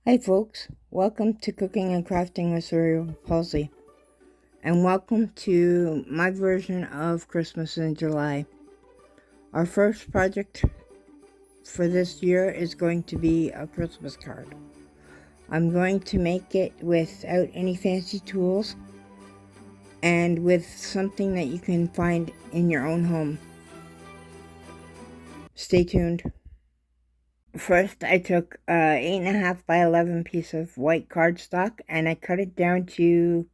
Hi folks, welcome to Cooking and Crafting with Cerebral Palsy, and welcome to my version of Christmas in July. Our first project for this year is going to be a Christmas card. I'm going to make it without any fancy tools and with something that you can find in your own home. Stay tuned. First, I took 8.5 by 11 piece of white cardstock and I cut it down to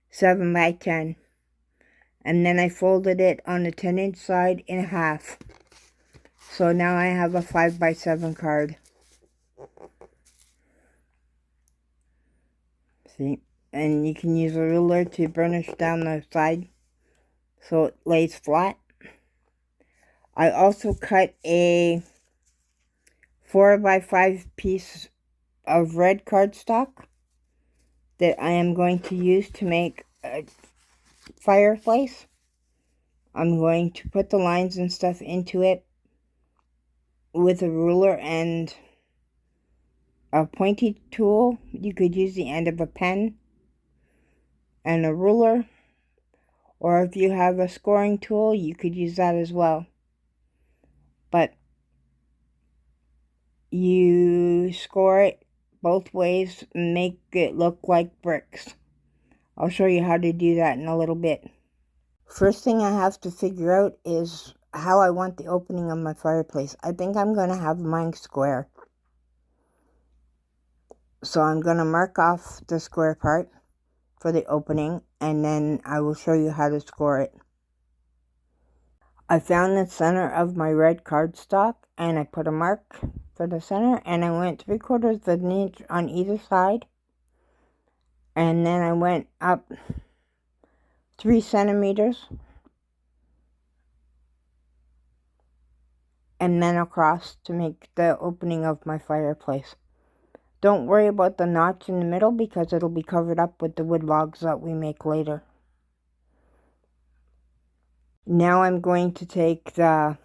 7 by 10. And then I folded it on the 10-inch side in half. So now I have a 5 by 7 card. See? And you can use a ruler to burnish down the side so it lays flat. I also cut a 4 by 5 piece of red cardstock that I am going to use to make a fireplace. I'm going to put the lines and stuff into it with a ruler and a pointy tool. You could use the end of a pen and a ruler, or if you have a scoring tool, you could use that as well. But you score it both ways and make it look like bricks. I'll show you how to do that in a little bit. First thing I have to figure out is how I want the opening of my fireplace. I think I'm going to have mine square. So I'm going to mark off the square part for the opening, and then I will show you how to score it. I found the center of my red cardstock and I put a mark for the center, and I went 3/4 of an inch on either side, and then I went up 3 centimeters and then across to make the opening of my fireplace. Don't worry about the notch in the middle because it'll be covered up with the wood logs that we make later. Now I'm going to take the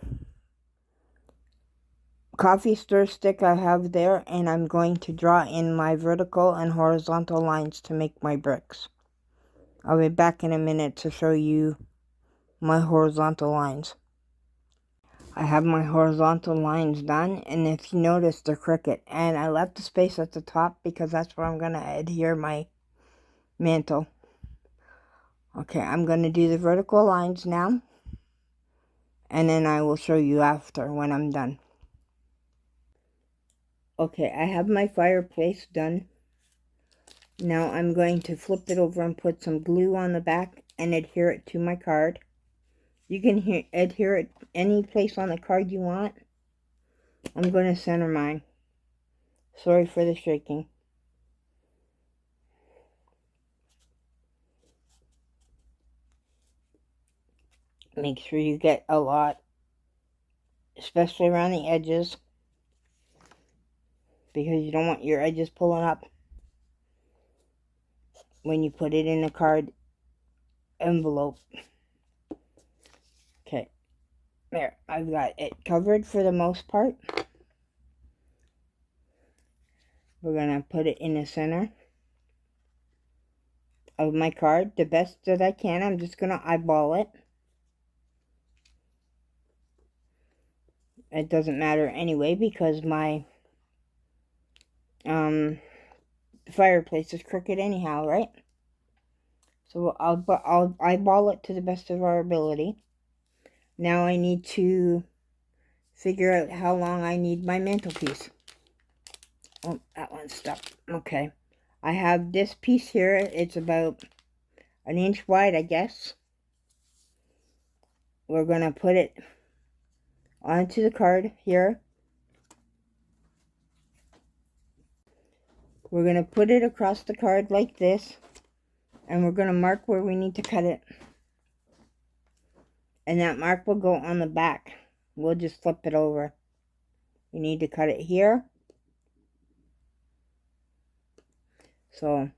coffee stir stick I have there, and I'm going to draw in my vertical and horizontal lines to make my bricks. I'll be back in a minute to show you my horizontal lines. I have my horizontal lines done, and if you notice, they're crooked, and I left the space at the top because that's where I'm going to adhere my mantle. Okay, I'm going to do the vertical lines now, and then I will show you after when I'm done. Okay, I have my fireplace done. Now I'm going to flip it over and put some glue on the back and adhere it to my card. You can adhere it any place on the card you want. I'm going to center mine. Sorry for the shaking. Make sure you get a lot, especially around the edges, because you don't want your edges pulling up when you put it in the card envelope. Okay, there, I've got it covered for the most part. We're going to put it in the center of my card the best that I can. I'm just going to eyeball it. It doesn't matter anyway because my fireplace is crooked anyhow, right? So I'll eyeball it to the best of our ability. Now I need to figure out how long I need my mantelpiece. Oh, that one's stuck. Okay. I have this piece here. It's about 1 inch wide, I guess. We're going to put it onto the card here. We're going to put it across the card like this. And we're going to mark where we need to cut it. And that mark will go on the back. We'll just flip it over. We need to cut it here. So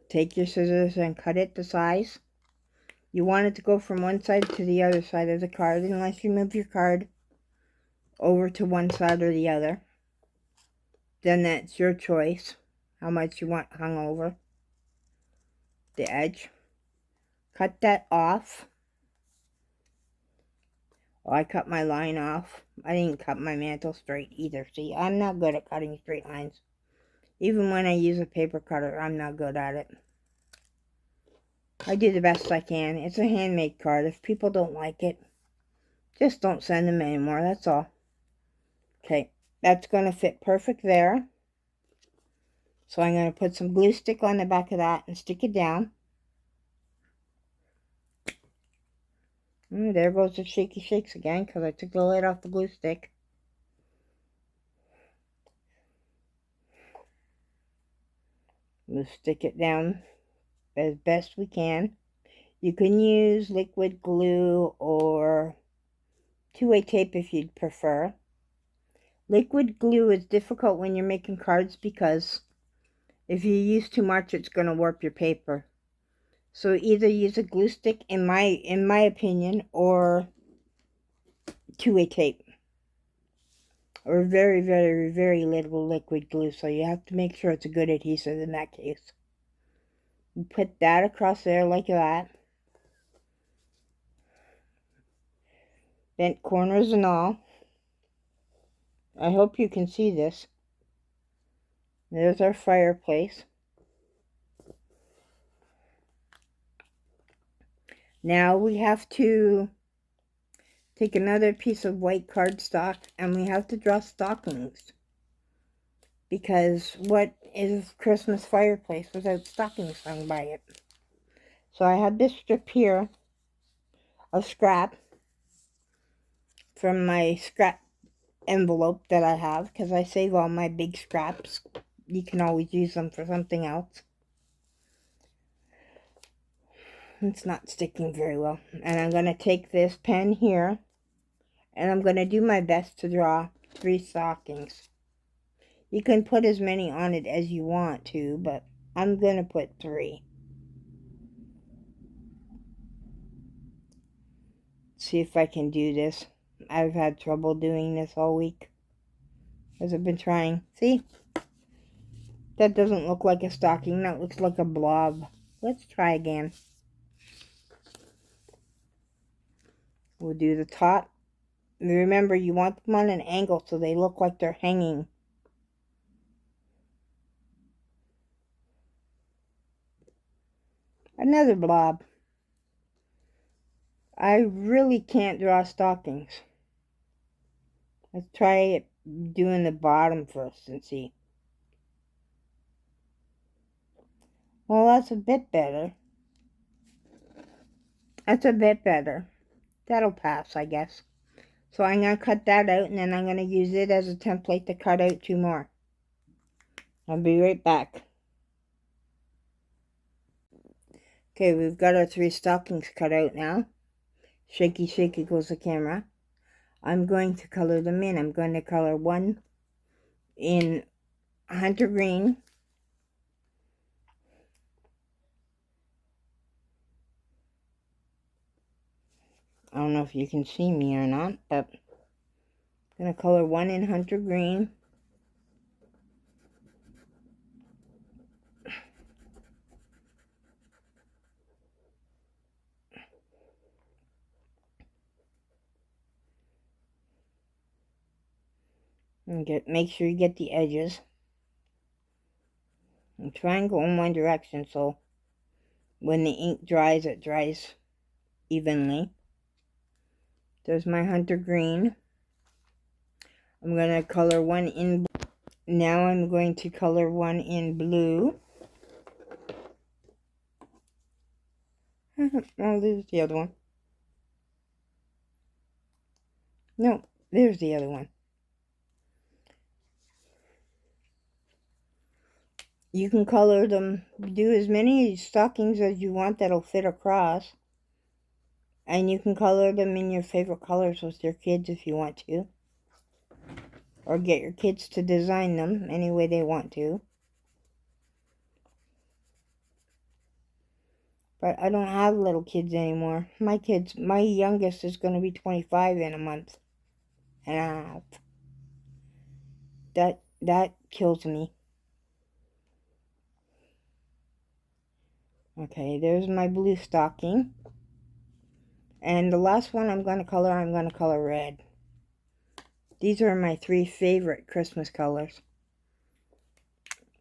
take your scissors and cut it to size. You want it to go from one side to the other side of the card unless you move your card over to one side or the other. then that's your choice how much you want hung over the edge. Cut that off. Oh, I cut my line off. I didn't cut my mantle straight either. See, I'm not good at cutting straight lines. Even when I use a paper cutter, I'm not good at it. I do the best I can. It's a handmade card. If people don't like it, just don't send them anymore. That's all. Okay, that's going to fit perfect there. So I'm going to put some glue stick on the back of that and stick it down. There goes the shaky shakes again because I took the lid off the glue stick. We'll stick it down as best we can. You can use liquid glue or two-way tape if you'd prefer. Liquid glue is difficult when you're making cards because if you use too much, it's going to warp your paper. So either use a glue stick, in my opinion, or two-way tape. Or very, very, very little liquid glue. So you have to make sure it's a good adhesive in that case. You put that across there like that. Bent corners and all. I hope you can see this. There's our fireplace. Now we have to take another piece of white cardstock and we have to draw stockings. Because what is Christmas fireplace without stockings hung by it? So I have this strip here of scrap from my scrap envelope that I have, because I save all my big scraps. You can always use them for something else. It's not sticking very well. And I'm going to take this pen here and I'm going to do my best to draw 3 stockings. You can put as many on it as you want to, but I'm going to put 3. See if I can do this. I've had trouble doing this all week as I've been trying. See? That doesn't look like a stocking. That looks like a blob. Let's try again. We'll do the top. Remember, you want them on an angle so they look like they're hanging. Another blob. I really can't draw stockings. Let's try it doing the bottom first and see. Well, that's a bit better. That's a bit better. That'll pass, I guess. So I'm going to cut that out, and then I'm going to use it as a template to cut out 2 more. I'll be right back. Okay, we've got our 3 stockings cut out now. Shaky, shaky goes the camera. I'm going to color them in. I'm going to color one in hunter green. I don't know if you can see me or not, but I'm going to color one in hunter green. And make sure you get the edges. And try and go in one direction so when the ink dries, it dries evenly. There's my hunter green. I'm going to color one in blue. Now I'm going to color one in blue. Oh, there's the other one. No, there's the other one. You can color them, do as many stockings as you want that'll fit across. And you can color them in your favorite colors with your kids if you want to. Or get your kids to design them any way they want to. But I don't have little kids anymore. My youngest is going to be 25 in a month and a half. That kills me. Okay, there's my blue stocking. And the last one I'm going to color red. These are my 3 favorite Christmas colors.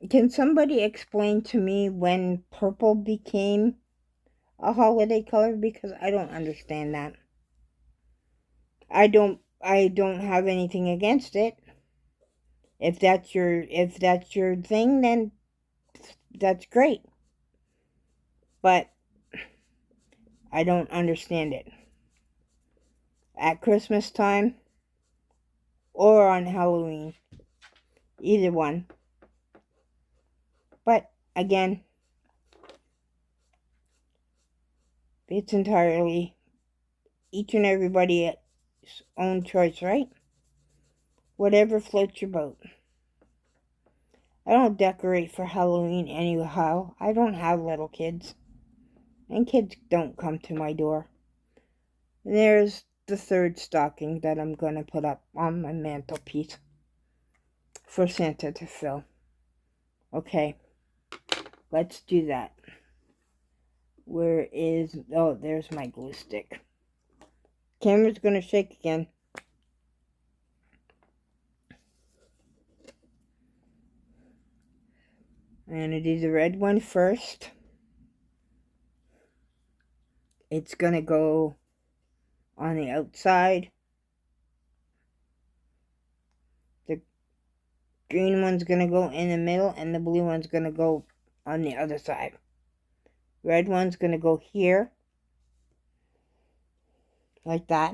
Can somebody explain to me when purple became a holiday color? Because I don't understand that. I don't have anything against it. If that's your thing, then that's great. But I don't understand it. At Christmas time or on Halloween. Either one. But again, it's entirely each and everybody's own choice, right? Whatever floats your boat. I don't decorate for Halloween anyhow. I don't have little kids. And kids don't come to my door. And there's the 3rd stocking that I'm going to put up on my mantelpiece for Santa to fill. Okay, let's do that. Where is... Oh, there's my glue stick. Camera's going to shake again. I'm going to do the red one first. It's going to go on the outside. The green one's going to go in the middle, and the blue one's going to go on the other side. Red one's going to go here. Like that.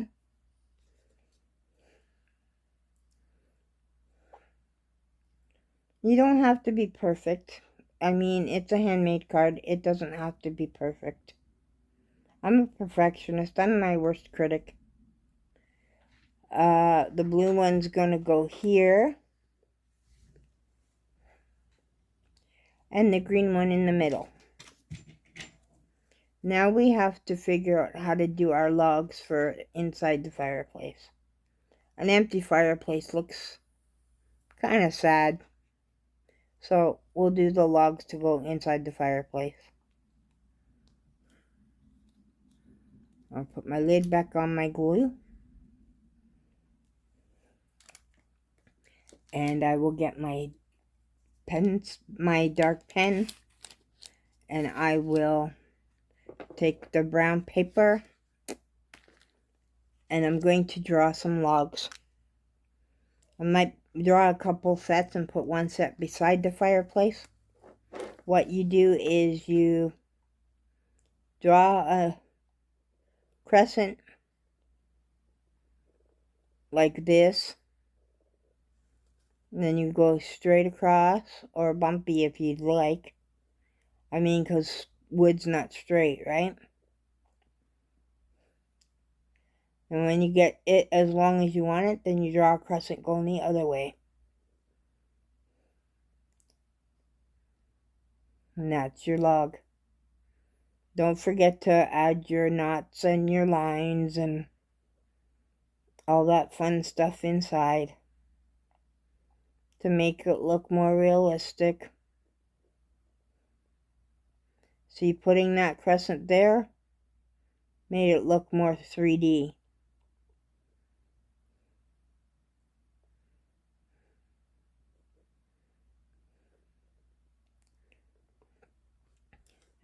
You don't have to be perfect. I mean, it's a handmade card. It doesn't have to be perfect. I'm a perfectionist. I'm my worst critic. The blue one's going to go here. And the green one in the middle. Now we have to figure out how to do our logs for inside the fireplace. An empty fireplace looks kind of sad. So we'll do the logs to go inside the fireplace. I'll put my lid back on my glue. And I will get my pens, my dark pen. And I will take the brown paper. And I'm going to draw some logs. I might draw a couple sets and put one set beside the fireplace. What you do is you draw a crescent like this. And then you go straight across, or bumpy if you'd like. I mean, because wood's not straight, right? And when you get it as long as you want it, then you draw a crescent going the other way. And that's your log. Don't forget to add your knots and your lines and all that fun stuff inside to make it look more realistic. See, putting that crescent there made it look more 3D.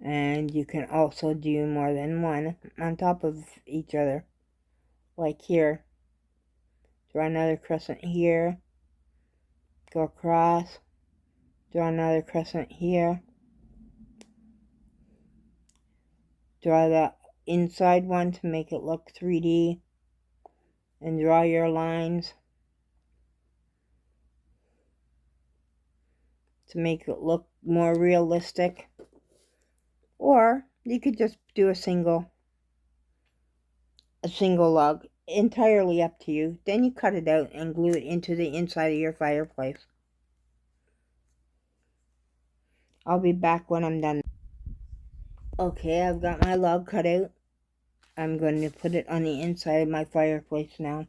And you can also do more than one on top of each other. Like here. Draw another crescent here. Go across. Draw another crescent here. Draw the inside one to make it look 3D. And draw your lines to make it look more realistic. Or you could just do a single log. Entirely up to you. Then you cut it out and glue it into the inside of your fireplace. I'll be back when I'm done. Okay, I've got my log cut out. I'm going to put it on the inside of my fireplace now.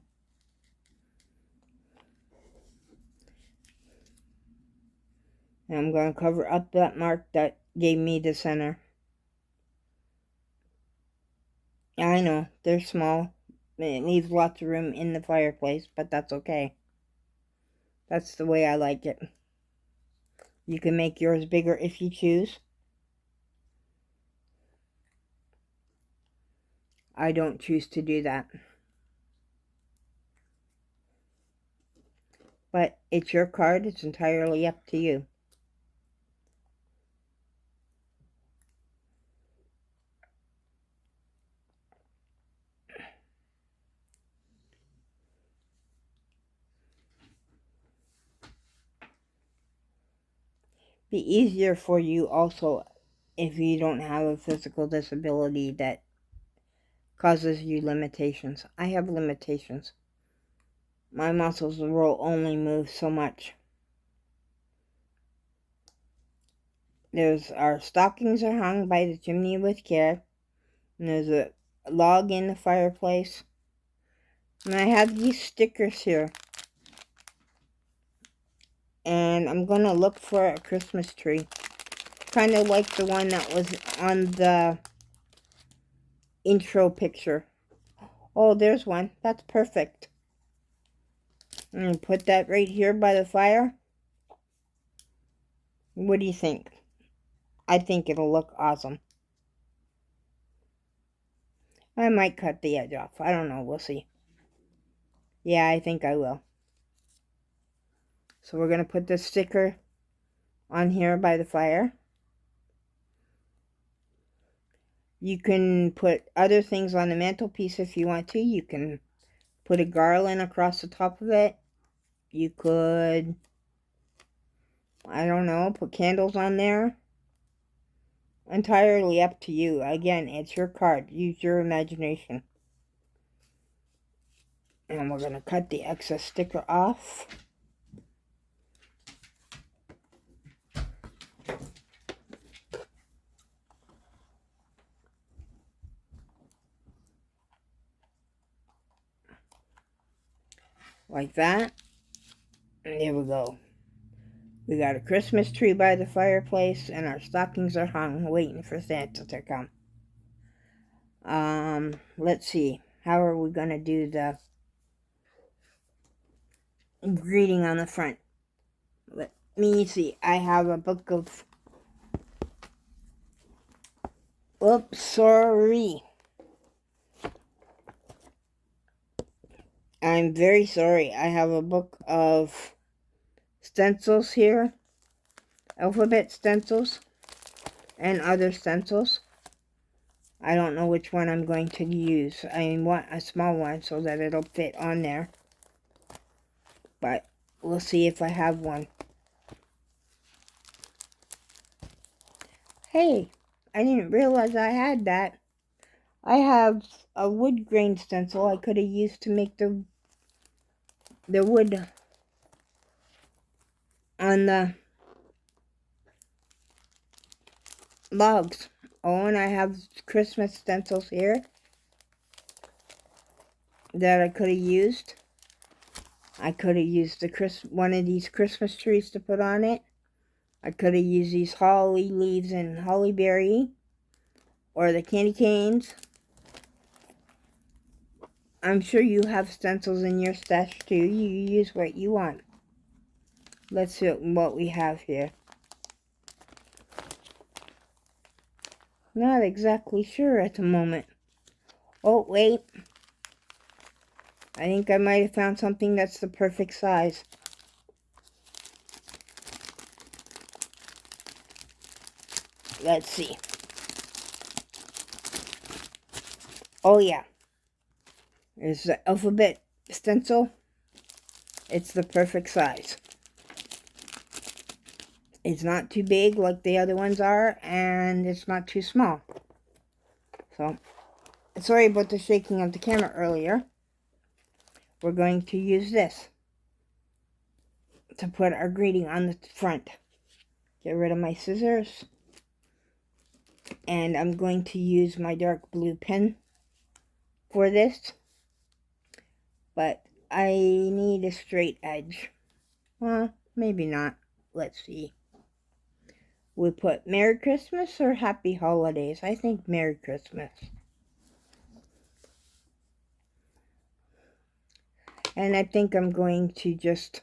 And I'm going to cover up that mark that gave me the center. I know, they're small. It leaves lots of room in the fireplace, but that's okay. That's the way I like it. You can make yours bigger if you choose. I don't choose to do that. But it's your card. It's entirely up to you. Be easier for you also if you don't have a physical disability that causes you limitations. I have limitations. My muscles will only move so much. Our stockings are hung by the chimney with care. And there's a log in the fireplace. And I have these stickers here. And I'm going to look for a Christmas tree. Kind of like the one that was on the intro picture. Oh, there's one. That's perfect. And put that right here by the fire. What do you think? I think it'll look awesome. I might cut the edge off. I don't know. We'll see. Yeah, I think I will. So we're going to put this sticker on here by the fire. You can put other things on the mantelpiece if you want to. You can put a garland across the top of it. You could, I don't know, put candles on there. Entirely up to you. Again, it's your card. Use your imagination. And we're going to cut the excess sticker off. Like that. And there we go. We got a Christmas tree by the fireplace, and our stockings are hung, waiting for Santa to come. Let's see. How are we going to do the greeting on the front? Let me see. I have a book of... Oops, sorry. I'm very sorry. I have a book of stencils here. Alphabet stencils. And other stencils. I don't know which one I'm going to use. I want a small one so that it'll fit on there. But we'll see if I have one. Hey, I didn't realize I had that. I have a wood grain stencil I could have used to make the wood on the logs. Oh, and I have Christmas stencils here that I could have used. I could have used one of these Christmas trees to put on it. I could have used these holly leaves and holly berry, or the candy canes. I'm sure you have stencils in your stash too. You use what you want. Let's see what we have here. Not exactly sure at the moment. Oh, wait. I think I might have found something that's the perfect size. Let's see. Oh, yeah. There's the alphabet stencil. It's the perfect size. It's not too big like the other ones are, and it's not too small. So, sorry about the shaking of the camera earlier. We're going to use this to put our greeting on the front. Get rid of my scissors. And I'm going to use my dark blue pen for this. But I need a straight edge. Well, maybe not. Let's see. we put Merry Christmas or Happy Holidays. I think Merry Christmas. And I think I'm going to just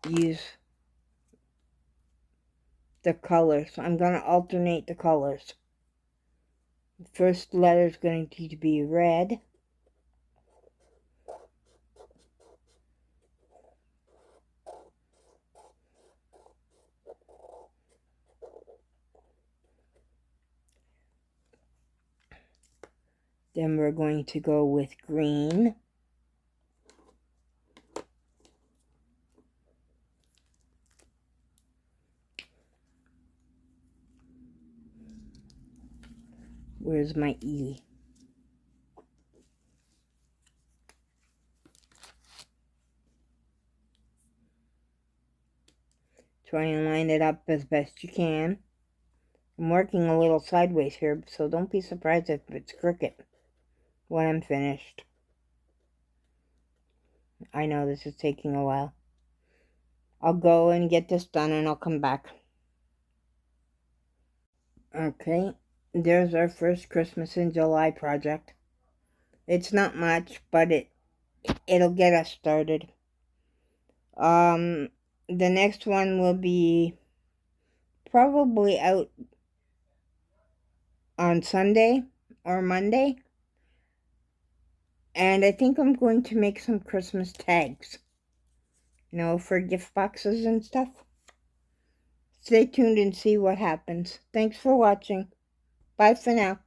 use the colors. I'm going to alternate the colors. The first letter is going to be red. Then we're going to go with green. Where's my E? Try and line it up as best you can. I'm working a little sideways here, so don't be surprised if it's crooked when I'm finished. I know this is taking a while. I'll go and get this done and I'll come back. Okay, there's our first Christmas in July project. It's not much, but it'll get us started. The next one will be probably out on Sunday or Monday. And I think I'm going to make some Christmas tags, for gift boxes and stuff. Stay tuned and see what happens. Thanks for watching. Bye for now.